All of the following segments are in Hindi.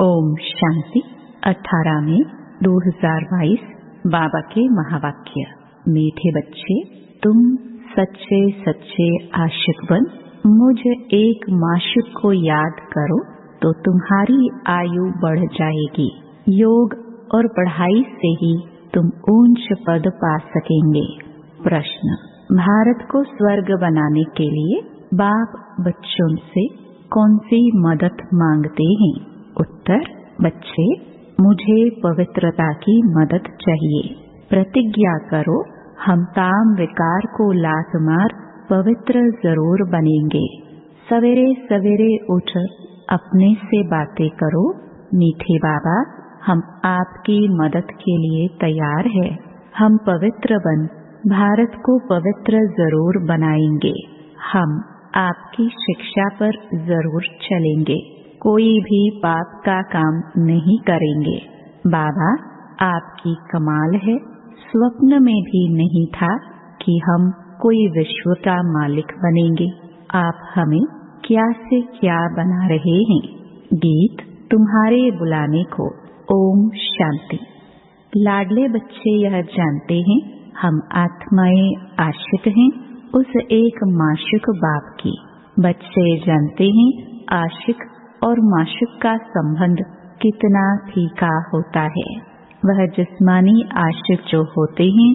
ओम शांति। 18 मई 2022 बाबा के महावाक्य। मीठे बच्चे, तुम सच्चे सच्चे आशिक बन मुझ एक माशिक को याद करो तो तुम्हारी आयु बढ़ जाएगी। योग और पढ़ाई से ही तुम ऊंच पद पा सकेंगे। प्रश्न: भारत को स्वर्ग बनाने के लिए बाप बच्चों से कौन सी मदद मांगते हैं? उत्तर: बच्चे, मुझे पवित्रता की मदद चाहिए। प्रतिज्ञा करो, हम काम विकार को लात मार पवित्र जरूर बनेंगे। सवेरे सवेरे उठ अपने से बातें करो, मीठे बाबा, हम आपकी मदद के लिए तैयार है। हम पवित्र बन भारत को पवित्र जरूर बनाएंगे। हम आपकी शिक्षा पर जरूर चलेंगे। कोई भी पाप का काम नहीं करेंगे। बाबा, आपकी कमाल है। स्वप्न में भी नहीं था कि हम कोई विश्व का मालिक बनेंगे। आप हमें क्या से क्या बना रहे हैं। गीत तुम्हारे बुलाने को। ओम शांति। लाडले बच्चे यह जानते हैं, हम आत्माएं आशिक हैं उस एक माशिक बाप की। बच्चे जानते हैं आशिक और माशिक का संबंध कितना फीका होता है। वह जिस्मानी आशिक जो होते हैं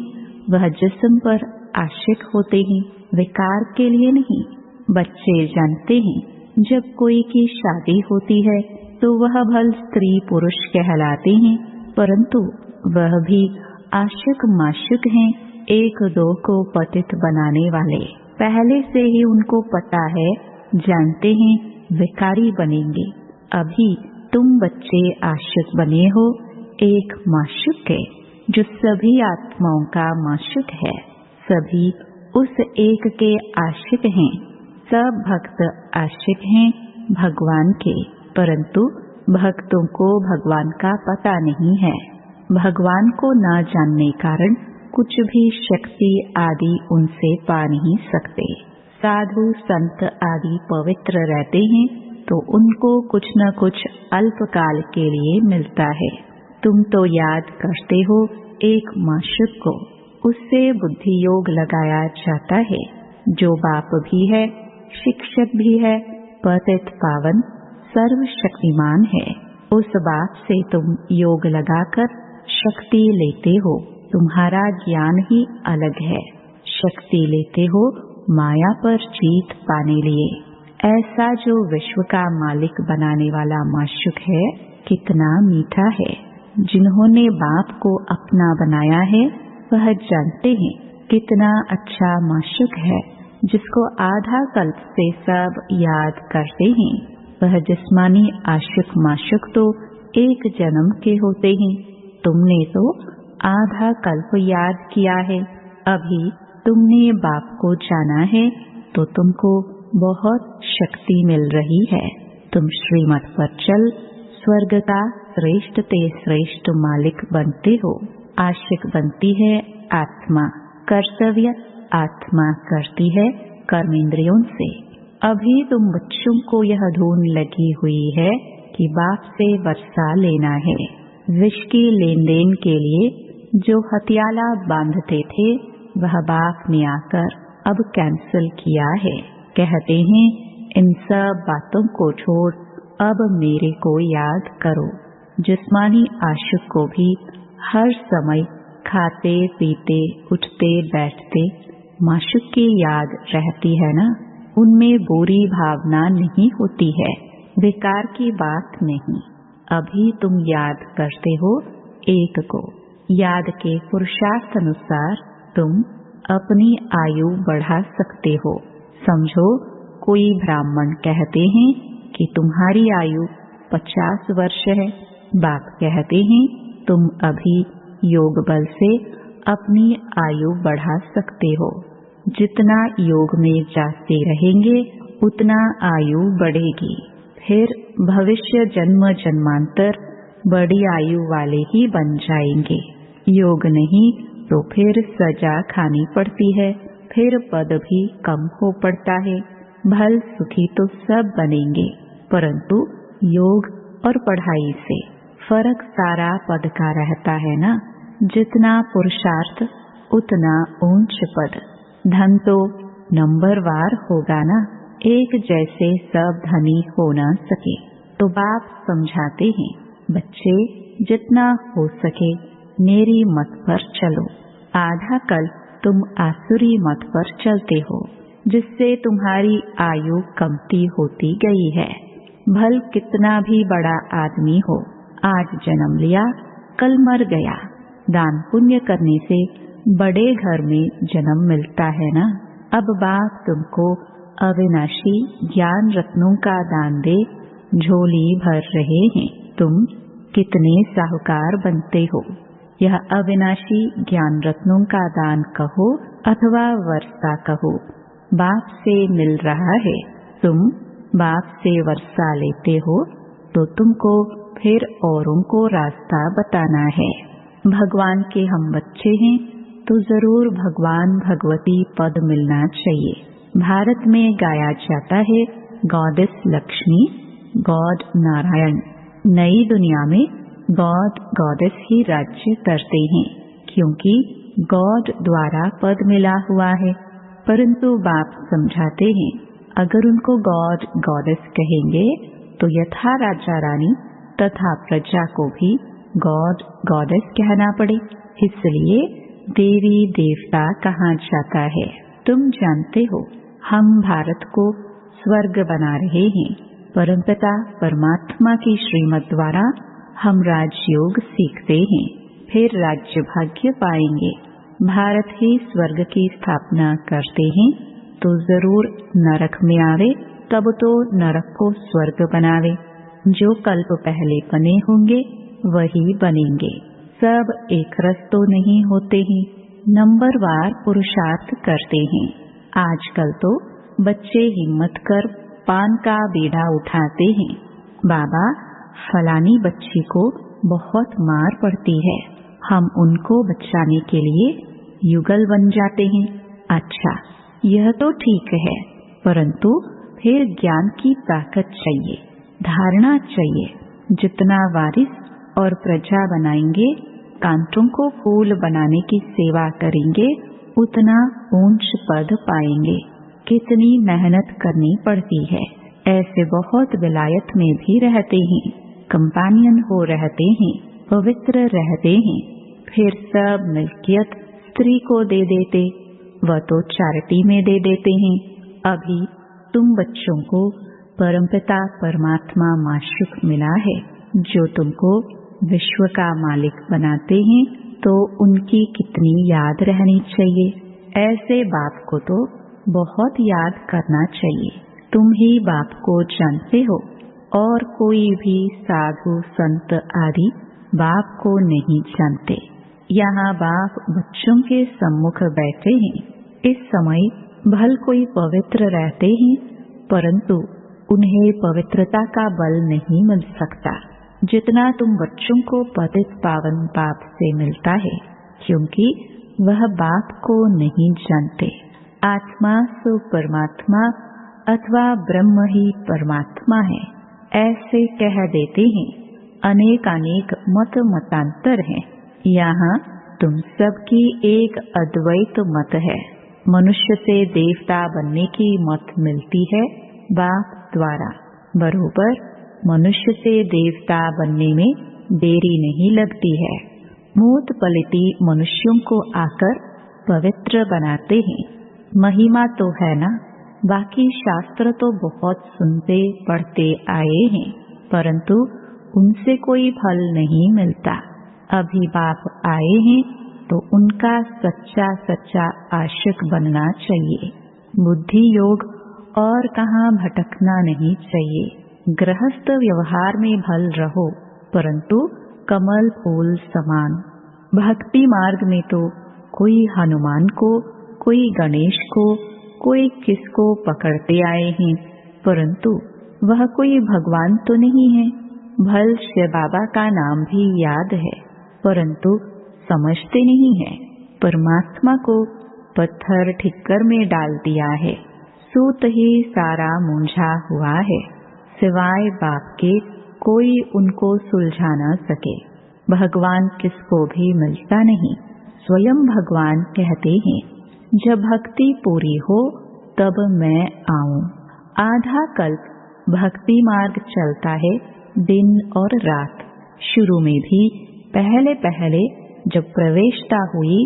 वह जिस्म पर आशिक होते हैं, विकार के लिए नहीं। बच्चे जानते हैं जब कोई की शादी होती है तो वह भल स्त्री पुरुष कहलाते हैं, परंतु वह भी आशिक माशिक हैं, एक दो को पतित बनाने वाले। पहले से ही उनको पता है, जानते हैं विकारी बनेंगे। अभी तुम बच्चे आशिक बने हो। एक माशिक है जो सभी आत्माओं का माशिक है। सभी उस एक के आशिक हैं। सब भक्त आशिक हैं भगवान के, परंतु भक्तों को भगवान का पता नहीं है। भगवान को न जानने कारण कुछ भी शक्ति आदि उनसे पा नहीं सकते। साधु संत आदि पवित्र रहते हैं तो उनको कुछ न कुछ अल्पकाल के लिए मिलता है। तुम तो याद करते हो एक माशिक को, उससे बुद्धि योग लगाया जाता है। जो बाप भी है, शिक्षक भी है, पतित पावन सर्वशक्तिमान है। उस बाप से तुम योग लगाकर शक्ति लेते हो। तुम्हारा ज्ञान ही अलग है। शक्ति लेते हो माया पर जीत पाने लिए। ऐसा जो विश्व का मालिक बनाने वाला माशिक है, कितना मीठा है। जिन्होंने बाप को अपना बनाया है वह जानते हैं कितना अच्छा माशिक है, जिसको आधा कल्प से सब याद करते हैं। वह जिस्मानी आशिक माशिक तो एक जन्म के होते हैं। तुमने तो आधा कल्प याद किया है। अभी तुमने बाप को जाना है तो तुमको बहुत शक्ति मिल रही है। तुम श्रीमत पर चल स्वर्ग का श्रेष्ठ ते श्रेष्ठ मालिक बनते हो। आशिक बनती है आत्मा। कर्तव्य आत्मा करती है कर्मेंद्रियों से। अभी तुम बच्चों को यह धुन लगी हुई है कि बाप से वर्षा लेना है। विष की लेन देन के लिए जो हथियाला बांधते थे वह बाप ने आकर अब कैंसिल किया है। कहते हैं इन सब बातों को छोड़ अब मेरे को याद करो। जिस्मानी आशिक को भी हर समय खाते पीते उठते बैठते माशिक की याद रहती है ना। उनमें बुरी भावना नहीं होती है, विकार की बात नहीं। अभी तुम याद करते हो एक को। याद के पुरुषार्थ अनुसार तुम अपनी आयु बढ़ा सकते हो। समझो कोई ब्राह्मण कहते हैं कि तुम्हारी आयु 50 वर्ष है। बाप कहते हैं तुम अभी योग बल से अपनी आयु बढ़ा सकते हो। जितना योग में जाते रहेंगे उतना आयु बढ़ेगी। फिर भविष्य जन्म जन्मांतर बड़ी आयु वाले ही बन जाएंगे। योग नहीं तो फिर सजा खानी पड़ती है, फिर पद भी कम हो पड़ता है। भल सुखी तो सब बनेंगे, परंतु योग और पढ़ाई से फर्क सारा पद का रहता है ना। जितना पुरुषार्थ उतना ऊंच पद। धन तो नंबरवार होगा ना। एक जैसे सब धनी हो ना सके। तो बाप समझाते हैं, बच्चे जितना हो सके मेरी मत पर चलो। आधा कल तुम आसुरी मत पर चलते हो, जिससे तुम्हारी आयु कमती होती गई है। भल कितना भी बड़ा आदमी हो, आज जन्म लिया कल मर गया। दान पुण्य करने से बड़े घर में जन्म मिलता है ना। अब बाप तुमको अविनाशी ज्ञान रत्नों का दान दे झोली भर रहे हैं। तुम कितने साहूकार बनते हो। यह अविनाशी ज्ञान रत्नों का दान कहो अथवा वर्षा कहो, बाप से मिल रहा है। तुम बाप से वर्षा लेते हो तो तुमको फिर औरों को रास्ता बताना है। भगवान के हम बच्चे हैं तो जरूर भगवान भगवती पद मिलना चाहिए। भारत में गाया जाता है गॉडेस लक्ष्मी, गॉड नारायण। नई दुनिया में गॉड गॉडेस ही राज्य करते हैं, क्योंकि गॉड द्वारा पद मिला हुआ है। परंतु बाप समझाते हैं, अगर उनको गॉड गॉडेस कहेंगे तो यथा राजा रानी तथा प्रजा को भी गॉड गॉडेस कहना पड़े। इसलिए देवी देवता कहा जाता है। तुम जानते हो हम भारत को स्वर्ग बना रहे हैं। परमपिता परमात्मा की श्रीमत द्वारा हम राजयोग सीखते हैं, फिर राज्य भाग्य पाएंगे। भारत ही स्वर्ग की स्थापना करते हैं तो जरूर नरक में आवे, तब तो नरक को स्वर्ग बनावे। जो कल्प पहले बने होंगे वही बनेंगे। सब एक रस तो नहीं होते हैं, नंबरवार पुरुषार्थ करते हैं। आजकल तो बच्चे हिम्मत कर पान का बीड़ा उठाते हैं। बाबा फलानी बच्ची को बहुत मार पड़ती है, हम उनको बचाने के लिए युगल बन जाते हैं। अच्छा, यह तो ठीक है, परंतु फिर ज्ञान की ताकत चाहिए, धारणा चाहिए। जितना वारिस और प्रजा बनाएंगे, कांटों को फूल बनाने की सेवा करेंगे, उतना ऊंच पद पाएंगे। कितनी मेहनत करनी पड़ती है। ऐसे बहुत विलायत में भी रहते हैं, कंपानियन हो रहते हैं, पवित्र रहते हैं, फिर सब मिल्कियत स्त्री को दे देते, वह तो चैरिटी में दे देते हैं। अभी तुम बच्चों को परमपिता परमात्मा माशुक मिला है, जो तुमको विश्व का मालिक बनाते हैं, तो उनकी कितनी याद रहनी चाहिए। ऐसे बाप को तो बहुत याद करना चाहिए। तुम ही बाप को जानते हो, और कोई भी साधु संत आदि बाप को नहीं जानते। यहाँ बाप बच्चों के सम्मुख बैठे हैं। इस समय भल कोई पवित्र रहते हैं, परंतु उन्हें पवित्रता का बल नहीं मिल सकता जितना तुम बच्चों को पतित पावन बाप से मिलता है, क्योंकि वह बाप को नहीं जानते। आत्मा सो परमात्मा अथवा ब्रह्म ही परमात्मा है, ऐसे कह देते हैं। अनेक अनेक मत मतांतर हैं। यहाँ तुम सबकी एक अद्वैत मत है। मनुष्य से देवता बनने की मत मिलती है बाप द्वारा। बरोबर मनुष्य से देवता बनने में देरी नहीं लगती है। मूत पलिती मनुष्यों को आकर पवित्र बनाते हैं। महिमा तो है ना। बाकी शास्त्र तो बहुत सुनते पढ़ते आए हैं, परंतु उनसे कोई फल नहीं मिलता। अभी बाप आए हैं तो उनका सच्चा सच्चा आशिक बनना चाहिए। बुद्धि योग और कहाँ भटकना नहीं चाहिए। गृहस्थ व्यवहार में भल रहो, परंतु कमल फूल समान। भक्ति मार्ग में तो कोई हनुमान को, कोई गणेश को, कोई किसको पकड़ते आए हैं, परंतु वह कोई भगवान तो नहीं है। भल शिव बाबा का नाम भी याद है, परंतु समझते नहीं है। परमात्मा को पत्थर ठिक्कर में डाल दिया है, सूत ही सारा मूंझा हुआ है। सिवाय बाप के कोई उनको सुलझा न सके। भगवान किसको भी मिलता नहीं। स्वयं भगवान कहते हैं, जब भक्ति पूरी हो तब मैं आऊं। आधा कल्प भक्ति मार्ग चलता है, दिन और रात। शुरू में भी पहले पहले जब प्रवेशता हुई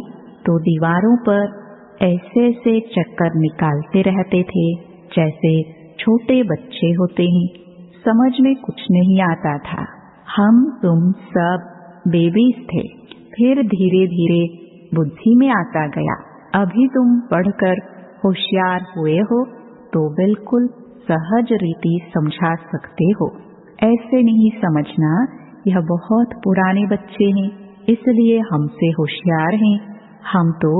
तो दीवारों पर ऐसे ऐसे चक्कर निकालते रहते थे जैसे छोटे बच्चे होते हैं। समझ में कुछ नहीं आता था। हम तुम सब बेबीज थे। फिर धीरे धीरे बुद्धि में आता गया। अभी तुम पढ़कर होशियार हुए हो तो बिल्कुल सहज रीति समझा सकते हो। ऐसे नहीं समझना यह बहुत पुराने बच्चे हैं, इसलिए हमसे होशियार हैं, हम तो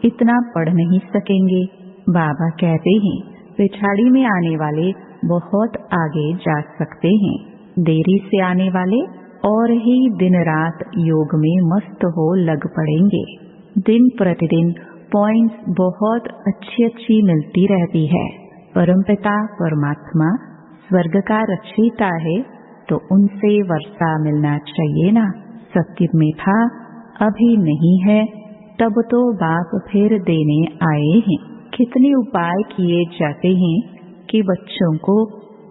इतना पढ़ नहीं सकेंगे। बाबा कहते हैं, पिछाड़ी में आने वाले बहुत आगे जा सकते हैं, देरी से आने वाले और ही दिन रात योग में मस्त हो लग पड़ेंगे। दिन प्रतिदिन पॉइंट्स बहुत अच्छी मिलती रहती है। परमपिता परमात्मा स्वर्ग का रचयिता है तो उनसे वर्षा मिलना चाहिए ना। सत्युग में था, अभी नहीं है, तब तो बाप फिर देने आए हैं। कितने उपाय किए जाते हैं कि बच्चों को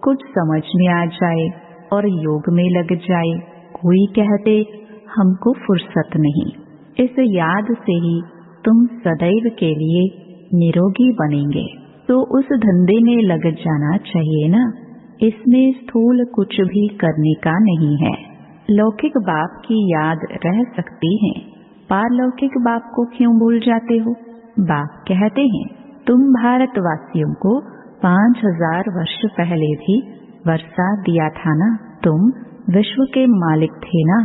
कुछ समझ में आ जाए और योग में लग जाए। कोई कहते हमको फुर्सत नहीं। इस याद से ही तुम सदैव के लिए निरोगी बनेंगे, तो उस धंधे में लग जाना चाहिए ना। इसमें स्थूल कुछ भी करने का नहीं है। लौकिक बाप की याद रह सकती है, पारलौकिक बाप को क्यों भूल जाते हो। बाप कहते हैं, तुम भारतवासियों को 5000 वर्ष पहले भी वर्षा दिया था ना। तुम विश्व के मालिक थे ना,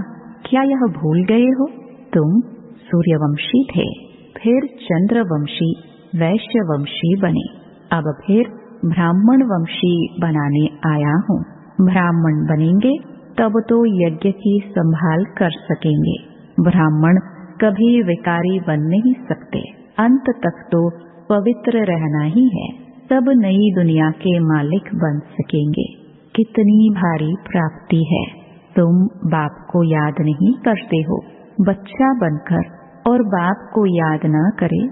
क्या यह भूल गए हो। तुम सूर्यवंशी थे, फिर चंद्रवंशी, वैश्यवंशी बने, अब फिर ब्राह्मण वंशी बनाने आया हूँ। ब्राह्मण बनेंगे तब तो यज्ञ की संभाल कर सकेंगे। ब्राह्मण कभी विकारी बन नहीं सकते। अंत तक तो पवित्र रहना ही है, तब नई दुनिया के मालिक बन सकेंगे। कितनी भारी प्राप्ति है। तुम बाप को याद नहीं करते हो। बच्चा बनकर और बाप को याद न करे,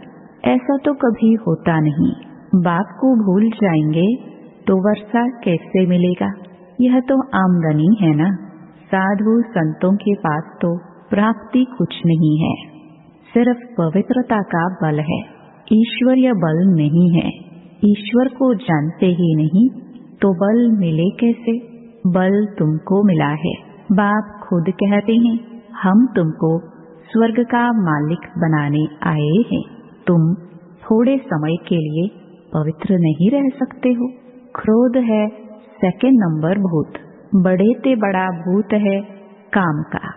ऐसा तो कभी होता नहीं। बाप को भूल जाएंगे तो वर्षा कैसे मिलेगा। यह तो आमदनी है ना। साधु संतों के पास तो प्राप्ति कुछ नहीं है, सिर्फ पवित्रता का बल है, ईश्वरीय बल नहीं है। ईश्वर को जानते ही नहीं तो बल मिले कैसे। बल तुमको मिला है। बाप खुद कहते हैं, हम तुमको स्वर्ग का मालिक बनाने आए हैं। तुम थोड़े समय के लिए पवित्र नहीं रह सकते हो। क्रोध है सेकंड नंबर भूत, बड़े ते बड़ा भूत है काम का।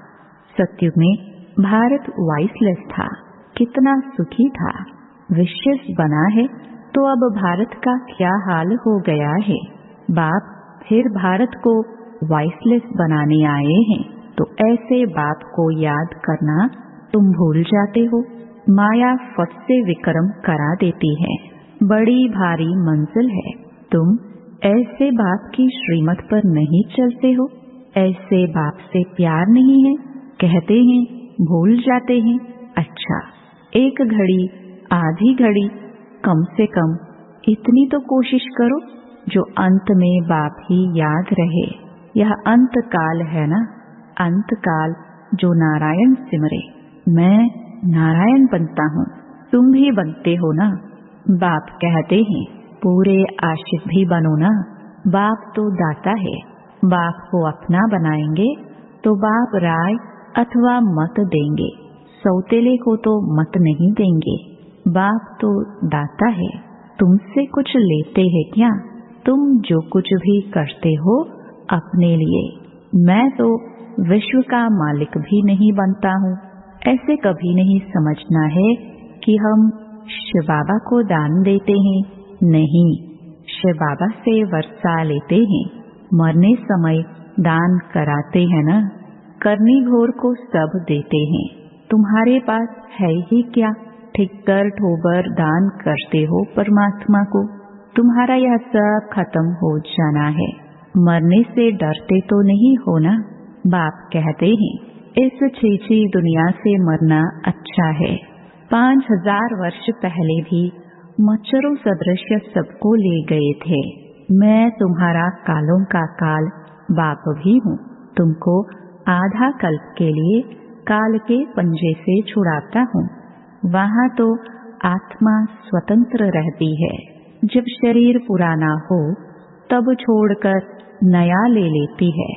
सत्युग में भारत वाइसलेस था, कितना सुखी था। विशेष बना है तो अब भारत का क्या हाल हो गया है। बाप फिर भारत को वाइसलेस बनाने आए हैं, तो ऐसे बाप को याद करना तुम भूल जाते हो। माया फट से विक्रम करा देती है, बड़ी भारी मंजिल है। तुम ऐसे बाप की श्रीमत पर नहीं चलते हो, ऐसे बाप से प्यार नहीं है, कहते हैं, भूल जाते हैं। अच्छा, एक घड़ी आधी घड़ी कम से कम इतनी तो कोशिश करो जो अंत में बाप ही याद रहे। यह अंत काल है ना, अंत काल जो नारायण सिमरे। मैं नारायण बनता हूँ, तुम भी बनते हो ना। बाप कहते हैं, पूरे आशिक भी बनो ना। बाप तो दाता है। बाप को अपना बनाएंगे तो बाप राय अथवा मत देंगे, सौतेले को तो मत नहीं देंगे। बाप तो दाता है, तुमसे कुछ लेते हैं क्या। तुम जो कुछ भी करते हो अपने लिए। मैं तो विश्व का मालिक भी नहीं बनता हूँ। ऐसे कभी नहीं समझना है कि हम शिव बाबा को दान देते हैं। नहीं, शिव बाबा से वर्षा लेते हैं। मरने समय दान कराते हैं ना। करनी घोर को सब देते हैं। तुम्हारे पास है ही क्या। ठिक्कर ठोबर दान करते हो परमात्मा को। तुम्हारा यह सब खत्म हो जाना है। मरने से डरते तो नहीं हो ना? बाप कहते हैं इस छीछी दुनिया से मरना अच्छा है। 5000 वर्ष पहले भी मच्छरों सदृश सबको ले गए थे। मैं तुम्हारा कालों का काल बाप भी हूँ। तुमको आधा कल्प के लिए काल के पंजे से छुड़ाता हूँ। वहाँ तो आत्मा स्वतंत्र रहती है। जब शरीर पुराना हो तब छोड़कर नया ले लेती है।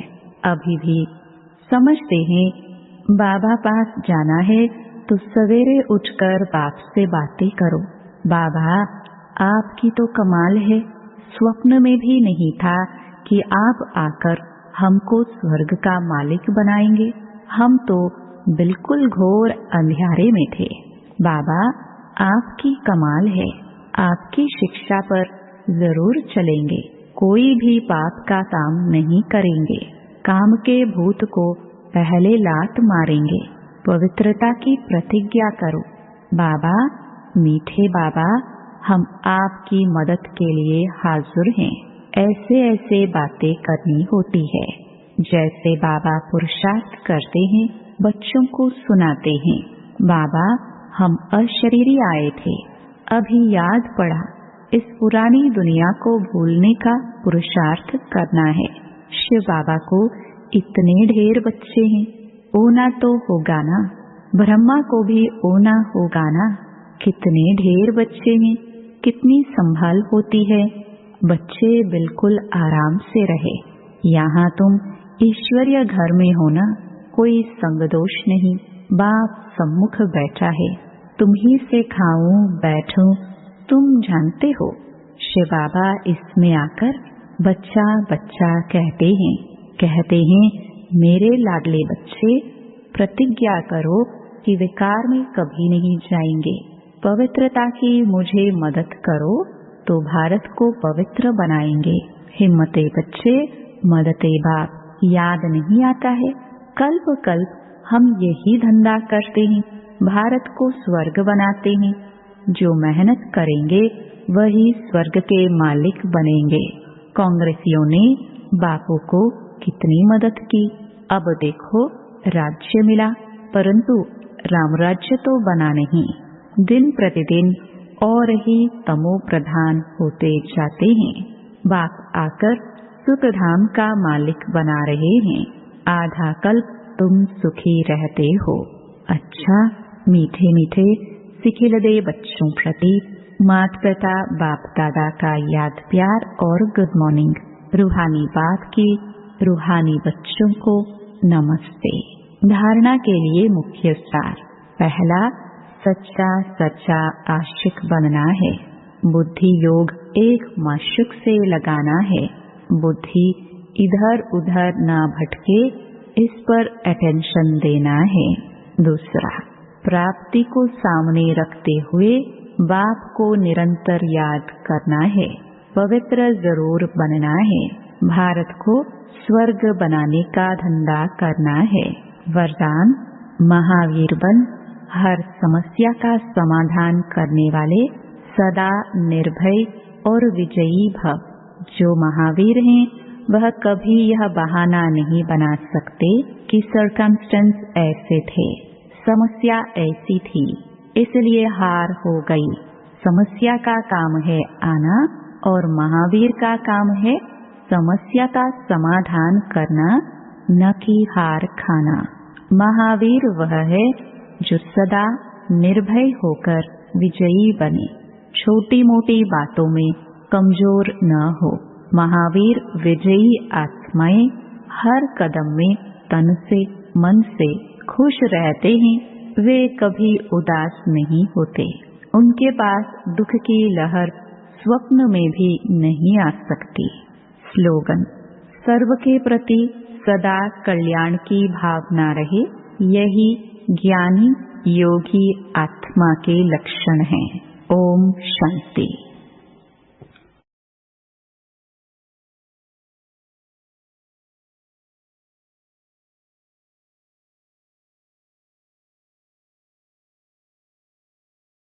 अभी भी समझते हैं बाबा पास जाना है तो सवेरे उठकर बाप से बातें करो। बाबा आपकी तो कमाल है, स्वप्न में भी नहीं था कि आप आकर हमको स्वर्ग का मालिक बनाएंगे। हम तो बिल्कुल घोर अंधेरे में थे। बाबा आपकी कमाल है, आपकी शिक्षा पर जरूर चलेंगे। कोई भी पाप का काम नहीं करेंगे। काम के भूत को पहले लात मारेंगे। पवित्रता की प्रतिज्ञा करो। बाबा मीठे बाबा, हम आपकी मदद के लिए हाजिर हैं। ऐसे ऐसे बातें करनी होती है जैसे बाबा पुरुषार्थ करते हैं, बच्चों को सुनाते हैं। बाबा हम अशरीरी आए थे, अभी याद पड़ा इस पुरानी दुनिया को भूलने का पुरुषार्थ करना है। शिव बाबा को इतने ढेर बच्चे हैं, ओना तो होगा ना। ब्रह्मा को भी ओना होगा ना। कितने ढेर बच्चे हैं, कितनी संभाल होती है। बच्चे बिल्कुल आराम से रहे। यहाँ तुम ईश्वरीय घर में हो ना, कोई संग दोष नहीं। बाप सम्मुख बैठा है, तुम ही से खाऊं बैठूं तुम जानते हो। शिव बाबा इसमें आकर बच्चा बच्चा कहते हैं मेरे लाडले बच्चे, प्रतिज्ञा करो कि विकार में कभी नहीं जाएंगे। पवित्रता की मुझे मदद करो तो भारत को पवित्र बनाएंगे। हिम्मते बच्चे, मदते बाप। याद नहीं आता है? कल्प कल्प हम यही धंधा करते हैं, भारत को स्वर्ग बनाते हैं। जो मेहनत करेंगे वही स्वर्ग के मालिक बनेंगे। कांग्रेसियों ने बापू को कितनी मदद की। अब देखो राज्य मिला, परंतु रामराज्य तो बना नहीं। दिन प्रतिदिन और ही तमो प्रधान होते जाते हैं। बाप आकर सुखधाम का मालिक बना रहे हैं। आधा कल्प तुम सुखी रहते हो। अच्छा मीठे मीठे सिखिलदे बच्चों प्रति माता पिता बाप दादा का याद प्यार और गुड मॉर्निंग। रूहानी बाप की रूहानी बच्चों को नमस्ते। धारणा के लिए मुख्य सार। पहला, सच्चा सच्चा आशिक बनना है। बुद्धि योग एक माशुक से लगाना है। बुद्धि इधर उधर ना भटके, इस पर अटेंशन देना है। दूसरा, प्राप्ति को सामने रखते हुए बाप को निरंतर याद करना है। पवित्र जरूर बनना है। भारत को स्वर्ग बनाने का धंधा करना है। वरदान, महावीर बन हर समस्या का समाधान करने वाले सदा निर्भय और विजयी भव। जो महावीर हैं वह कभी यह बहाना नहीं बना सकते कि सर्कमस्टेंस ऐसे थे, समस्या ऐसी थी, इसलिए हार हो गई। समस्या का काम है आना और महावीर का काम है समस्या का समाधान करना, न कि हार खाना। महावीर वह है जो सदा निर्भय होकर विजयी बने, छोटी मोटी बातों में कमजोर न हो। महावीर विजयी आत्माएं हर कदम में तन से मन से खुश रहते हैं। वे कभी उदास नहीं होते। उनके पास दुख की लहर स्वप्न में भी नहीं आ सकती। स्लोगन, सर्व के प्रति सदा कल्याण की भावना रहे, यही ज्ञानी योगी आत्मा के लक्षण हैं। ओम शांति।